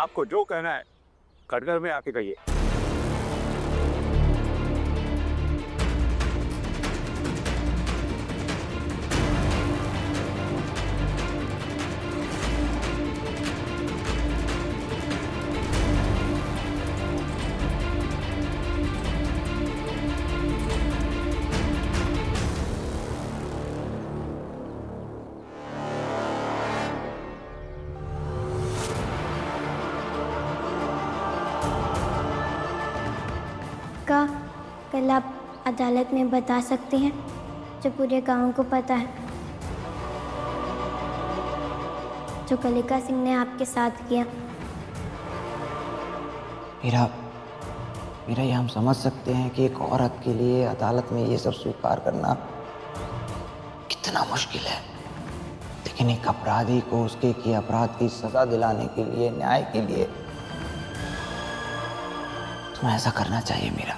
आपको जो कहना है कटघर में आके कहिए। का कल आप अदालत में बता सकते हैं जो पूरे गांव को पता है, जो कलिका सिंह ने आपके साथ किया। मीरा, मीरा, ये हम समझ सकते हैं कि एक औरत के लिए अदालत में ये सब स्वीकार करना कितना मुश्किल है, लेकिन एक अपराधी को उसके किए अपराध की सजा दिलाने के लिए, न्याय के लिए तुम्हें ऐसा करना चाहिए मीरा।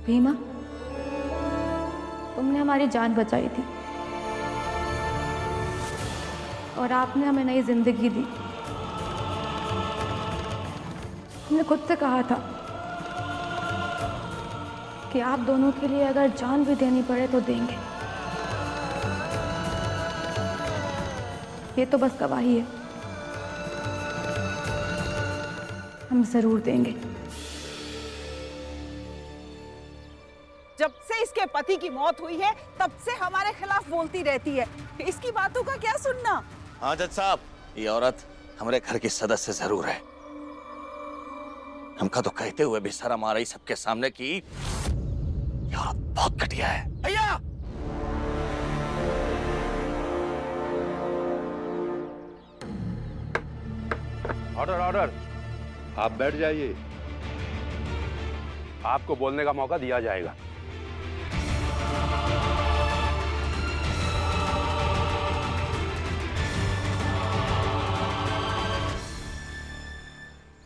भीमा, तुमने हमारी जान बचाई थी और आपने हमें नई जिंदगी दी। हमने खुद से कहा था कि आप दोनों के लिए अगर जान भी देनी पड़े तो देंगे। ये तो बस गवाही है, हम जरूर देंगे। जब से इसके पति की मौत हुई है तब से हमारे खिलाफ बोलती रहती है, इसकी बातों का क्या सुनना। हाँ जज साहब, ये औरत हमारे घर की सदस्य जरूर है। हमका तो कहते हुए भी शर्म आ रही सबके सामने की ये औरत बहुत घटिया है। भैया, ऑर्डर ऑर्डर। आप बैठ जाइए। आपको बोलने का मौका दिया जाएगा।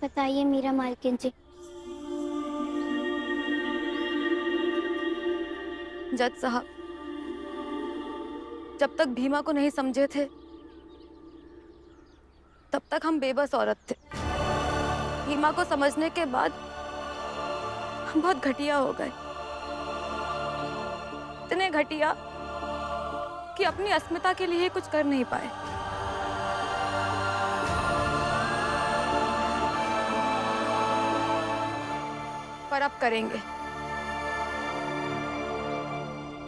बताइए मीरा मालकिन जी। जज साहब, जब तक भीमा को नहीं समझे थे तब तक हम बेबस औरत थे। भीमा को समझने के बाद हम बहुत घटिया हो गए, इतने घटिया कि अपनी अस्मिता के लिए कुछ कर नहीं पाए। पर अब करेंगे।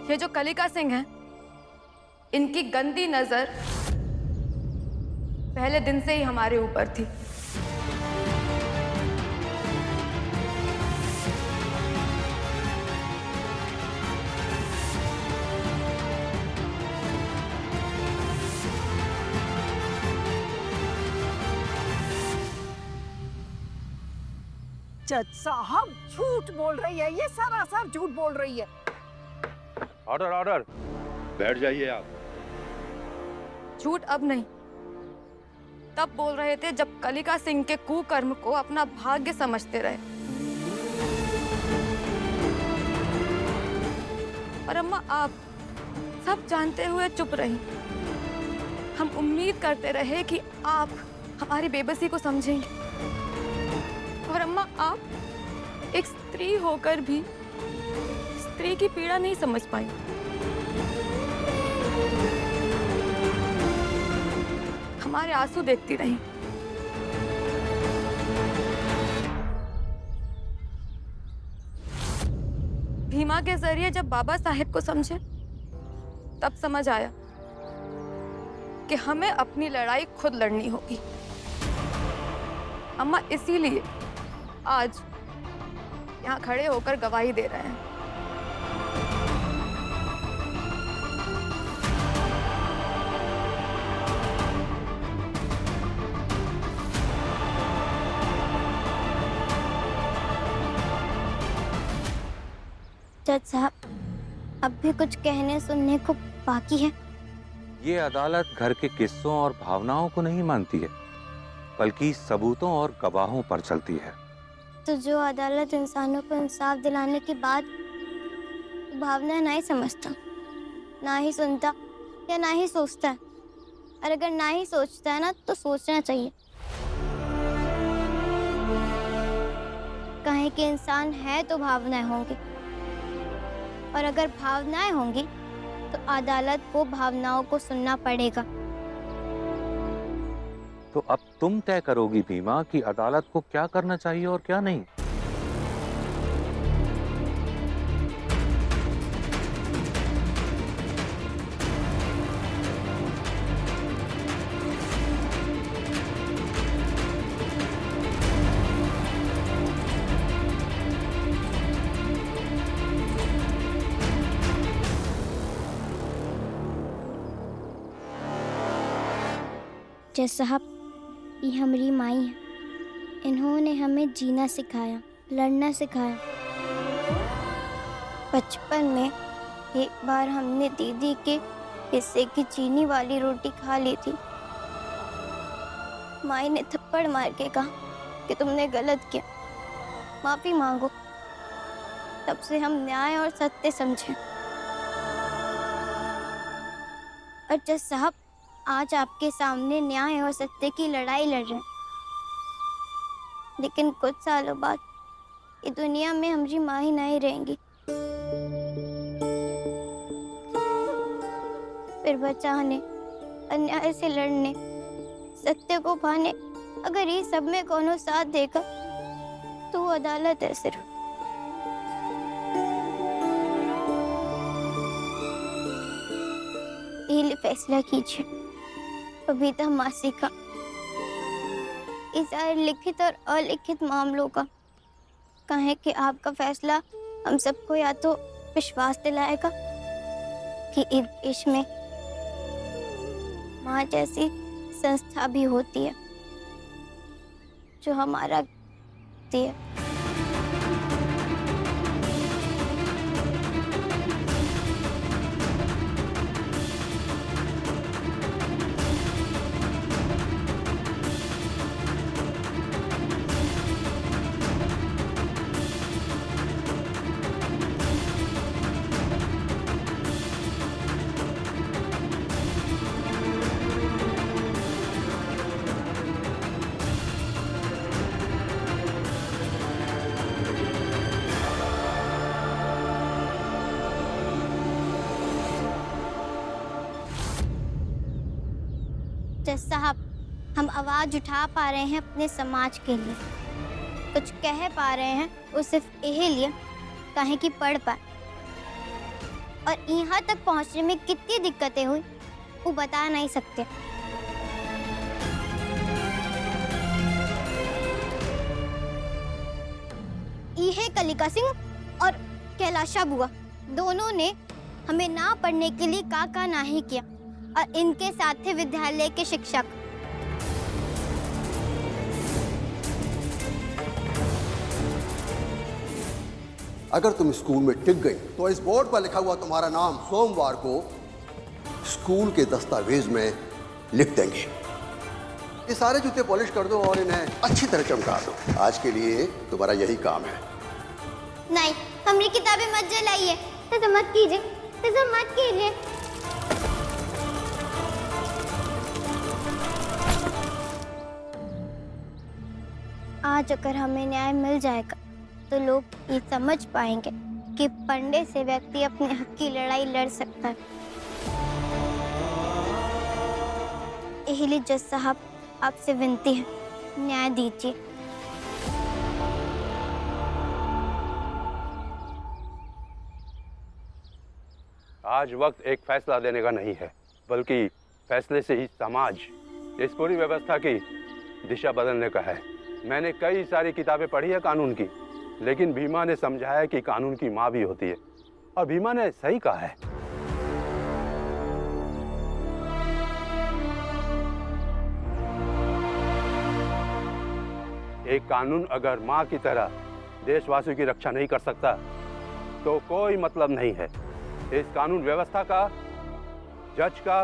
ये जो कलिका सिंह हैं, इनकी गंदी नजर पहले दिन से ही हमारे ऊपर थी। जज साहब झूठ बोल रही है, ये सरासर झूठ बोल रही है। Order order. बैठ जाइए आप। झूठ अब नहीं, तब बोल रहे थे जब कलिका सिंह के कुकर्म को अपना भाग्य समझते रहे। और अम्मा, आप सब जानते हुए चुप रही। हम उम्मीद करते रहे कि आप हमारी बेबसी को समझेंगे। और अम्मा, आप एक स्त्री होकर भी स्त्री की पीड़ा नहीं समझ पाई। हमारे आंसू देखती रही। भीमा के जरिए जब बाबा साहेब को समझे तब समझ आया कि हमें अपनी लड़ाई खुद लड़नी होगी। अम्मा, इसीलिए आज यहाँ खड़े होकर गवाही दे रहे हैं। जज साहब, अब भी कुछ कहने सुनने को बाकी है। ये अदालत घर के किस्सों और भावनाओं को नहीं मानती है, बल्कि सबूतों और गवाहों पर चलती है। तो जो अदालत इंसानों को इंसाफ दिलाने के बाद भावना नहीं समझता, ना ही सुनता या ना ही सोचता है, और अगर ना ही सोचता है ना तो सोचना चाहिए। कहें कि इंसान है तो भावनाएं होंगी, और अगर भावनाएं होंगी तो अदालत को भावनाओं को सुनना पड़ेगा। तो अब तुम तय करोगी भीमा कि अदालत को क्या करना चाहिए और क्या नहीं। जज साहब, ये हमारी माई है। इन्होंने हमें जीना सिखाया, लड़ना सिखाया। बचपन में एक बार हमने दीदी के हिस्से की चीनी वाली रोटी खा ली थी। माई ने थप्पड़ मार के कहा कि तुमने गलत किया, माफी मांगो। तब से हम न्याय और सत्य समझे। और जज साहब, आज आपके सामने न्याय और सत्य की लड़ाई लड़ रहे हैं। लेकिन कुछ सालों बाद ये दुनिया में हमारी माँ ही नहीं रहेंगी। फिर बचाने, अन्याय से लड़ने, सत्य को पाने अगर ये सब में कोनो साथ देगा तो वो अदालत है सिर्फ। ये फैसला कीजिए बबीता मासी का, इस सारे लिखित और अलिखित मामलों का। कहें कि आपका फैसला हम सबको या तो विश्वास दिलाएगा कि इस देश में माँ जैसी संस्था भी होती है जो हमारा है। जज साहब, हम आवाज उठा पा रहे हैं अपने समाज के लिए, कुछ कह पा रहे हैं वो सिर्फ यही लिए कहें कि पढ़ पाए। और यहाँ तक पहुँचने में कितनी दिक्कतें हुई वो बता नहीं सकते। ये कलिका सिंह और कैलाशा बुआ दोनों ने हमें ना पढ़ने के लिए का नहीं किया, और इनके साथ थे विद्यालय के शिक्षक। अगर तुम स्कूल में टिक गई तो इस बोर्ड पर लिखा हुआ तुम्हारा नाम सोमवार को स्कूल के दस्तावेज में लिख देंगे। ये सारे जूते पॉलिश कर दो और इन्हें अच्छी तरह चमका दो। आज के लिए तुम्हारा यही काम है। नहीं, हमारी किताबें मत जलाइए। तो मत कीजिए, तो मत कीजिए। आज अगर हमें न्याय मिल जाएगा तो लोग ये समझ पाएंगे कि पढ़ने से व्यक्ति अपने हक की लड़ाई लड़ सकता है। यही जज साहब, आपसे विनती है, न्याय दीजिए। आज वक्त एक फैसला देने का नहीं है, बल्कि फैसले से ही समाज, इस पूरी व्यवस्था की दिशा बदलने का है। मैंने कई सारी किताबें पढ़ी है कानून की, लेकिन भीमा ने समझाया कि कानून की माँ भी होती है, और भीमा ने सही कहा है। एक कानून अगर माँ की तरह देशवासियों की रक्षा नहीं कर सकता तो कोई मतलब नहीं है। इस कानून व्यवस्था का, जज का,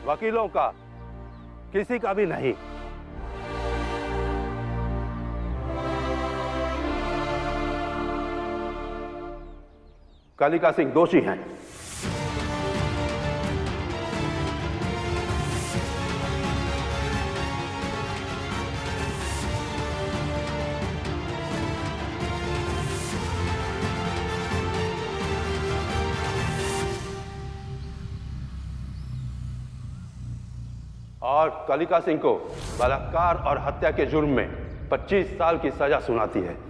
वकीलों का, किसी का भी नहीं। कालिका सिंह दोषी हैं। और कालिका सिंह को बलात्कार और हत्या के जुर्म में 25 साल की सजा सुनाती है।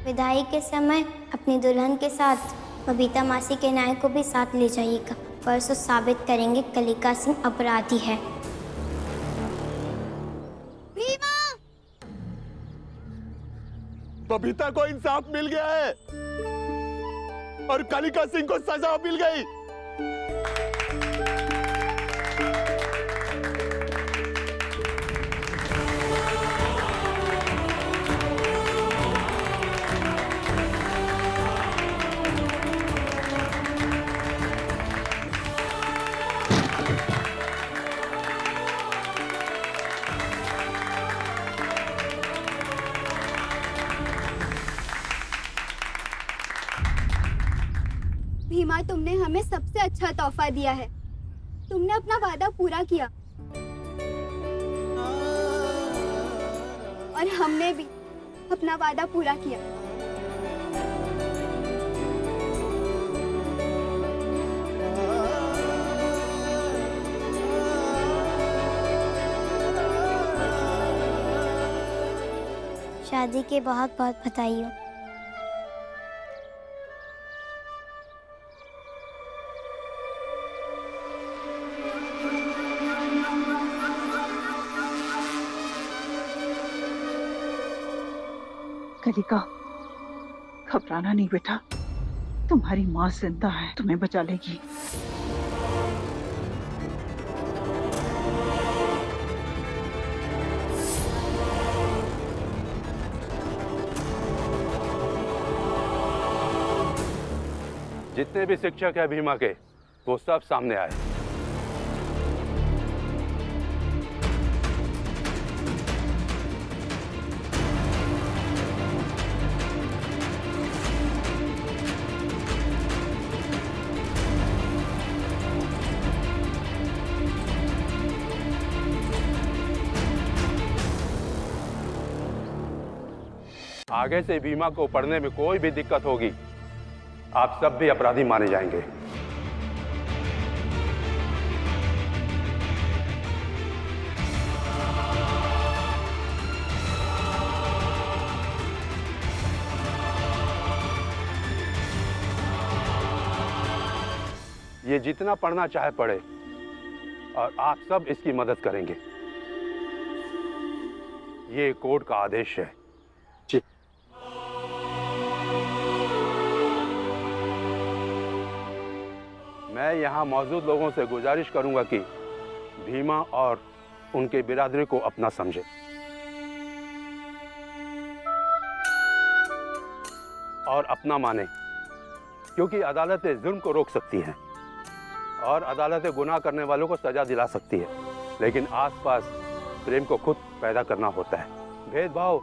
विदाई के समय अपनी दुल्हन के साथ बबीता मासी के नाय को भी साथ ले जाइएगा। परसों साबित करेंगे कालिका सिंह अपराधी है। बबीता को इंसाफ मिल गया है और कालिका सिंह को सजा मिल गई। भीमा, तुमने हमें सबसे अच्छा तोहफा दिया है। तुमने अपना वादा पूरा किया और हमने भी अपना वादा पूरा किया। शादी के बहुत बहुत बधाई हो। कालिका, घबराना नहीं बेटा, तुम्हारी माँ जिंदा है, तुम्हें बचा लेगी। जितने भी शिक्षक हैं भीमा के, वो सब सामने आए। आगे से भीमा को पढ़ने में कोई भी दिक्कत होगी, आप सब भी अपराधी माने जाएंगे। ये जितना पढ़ना चाहे पढ़े और आप सब इसकी मदद करेंगे। ये कोर्ट का आदेश है। जी। मैं यहाँ मौजूद लोगों से गुजारिश करूंगा कि भीमा और उनके बिरादरी को अपना समझे। और अपना माने, क्योंकि अदालतें जुल्म को रोक सकती हैं और अदालतें गुनाह करने वालों को सजा दिला सकती है, लेकिन आसपास प्रेम को खुद पैदा करना होता है, भेदभाव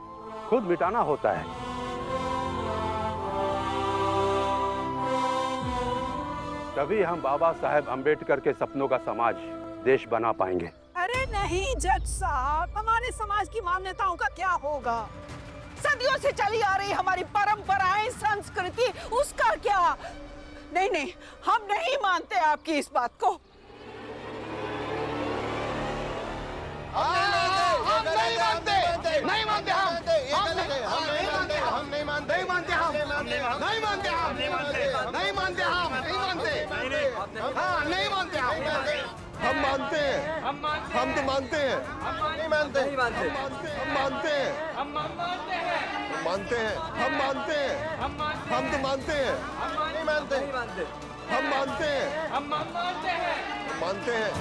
खुद मिटाना होता है। तभी हम बाबा साहेब अम्बेडकर के सपनों का समाज, देश बना पाएंगे। अरे नहीं जज साहब, हमारे समाज की मान्यताओं का क्या होगा? सदियों से चली आ रही हमारी परंपराएं, संस्कृति, उसका क्या? नहीं नहीं, हम नहीं मानते आपकी इस बात को। हम नहीं मानते, नहीं मानते, हम नहीं मानते, नहीं मानते, हम नहीं मानते, हम नहीं मानते, नहीं मानते, हम नहीं मानते, हाँ नहीं मानते, हम मानते हैं, हम तो मानते हैं, हम नहीं मानते, हम मानते हैं, हम मानते हैं, हम मानते हैं, हम तो मानते हैं, हम नहीं मानते, हम मानते हैं, हम मानते हैं।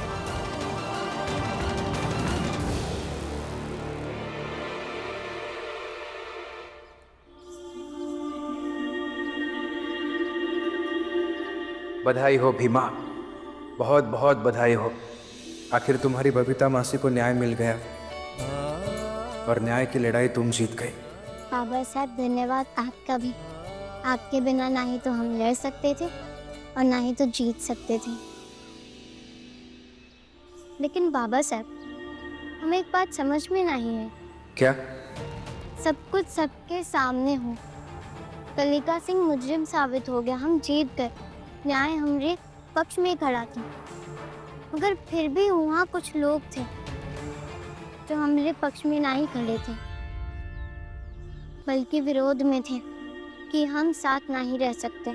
बधाई हो भीमा, बहुत बहुत बधाई हो। आखिर तुम्हारी बबीता मासी को न्याय मिल गया और न्याय की लड़ाई तुम जीत गई। बाबा साहब धन्यवाद आपका भी। आपके बिना ना ही तो हम लड़ सकते थे और ना ही तो जीत सकते थे। लेकिन बाबा साहब, हमें एक बात समझ में नहीं है। क्या? सब कुछ सबके सामने हो, कलिका सिंह मुजरिम साबित हो गया, हम जीत गए, न्याय हमारे पक्ष में खड़ा था, मगर फिर भी वहाँ कुछ लोग थे जो हमारे पक्ष में ना ही खड़े थे, बल्कि विरोध में थे कि हम साथ नहीं रह सकते।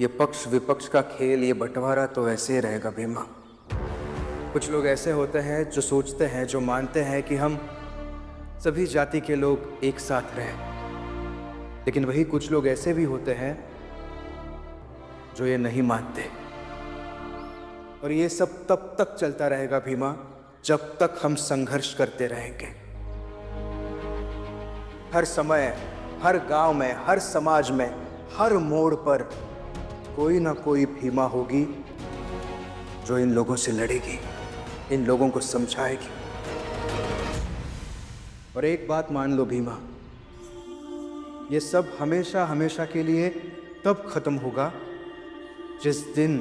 ये पक्ष विपक्ष का खेल, ये बंटवारा तो ऐसे ही रहेगा भीमा। कुछ लोग ऐसे होते हैं जो सोचते हैं, जो मानते हैं कि हम सभी जाति के लोग एक साथ रहें, लेकिन वही कुछ लोग ऐसे भी होते हैं जो ये नहीं मानते। और ये सब तब तक चलता रहेगा भीमा, जब तक हम संघर्ष करते रहेंगे। हर समय, हर गांव में, हर समाज में, हर मोड़ पर कोई ना कोई भीमा होगी जो इन लोगों से लड़ेगी, इन लोगों को समझाएगी। और एक बात मान लो भीमा, ये सब हमेशा हमेशा के लिए तब खत्म होगा जिस दिन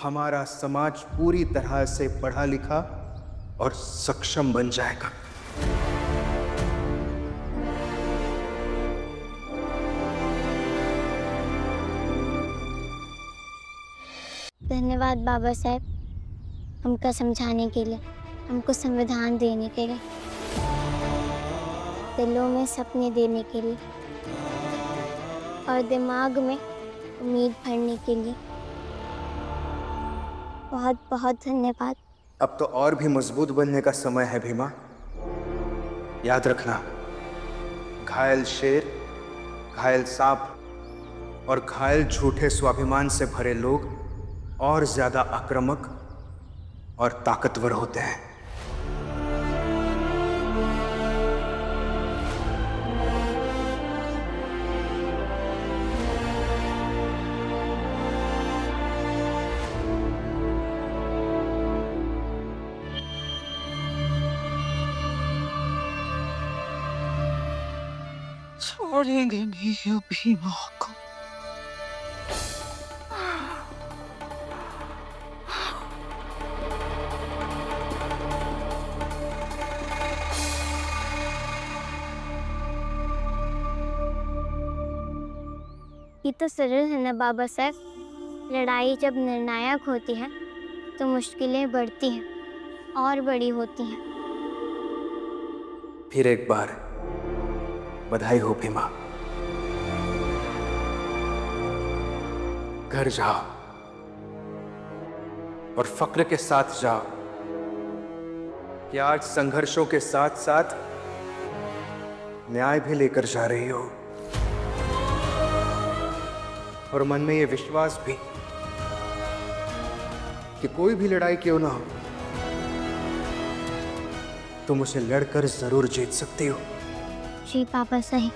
हमारा समाज पूरी तरह से पढ़ा लिखा और सक्षम बन जाएगा। धन्यवाद बाबा साहब, हमको समझाने के लिए, हमको संविधान देने के लिए, दिलों में सपने देने के लिए और दिमाग में उम्मीद भरने के लिए बहुत बहुत धन्यवाद। अब तो और भी मजबूत बनने का समय है भीमा। याद रखना, घायल शेर, घायल सांप और घायल झूठे स्वाभिमान से भरे लोग और ज्यादा आक्रामक और ताकतवर होते हैं। छोड़ेंगे नहीं भीमा को। ये तो सरल है ना बाबा साहब, लड़ाई जब निर्णायक होती है तो मुश्किलें बढ़ती हैं और बड़ी होती हैं। फिर एक बार बधाई हो भीमा। घर जाओ और फक्र के साथ जाओ कि आज संघर्षों के साथ साथ न्याय भी लेकर जा रही हो, और मन में ये विश्वास भी कि कोई भी लड़ाई क्यों ना हो, तुम उसे लड़कर जरूर जीत सकती हो। जी पापा सही।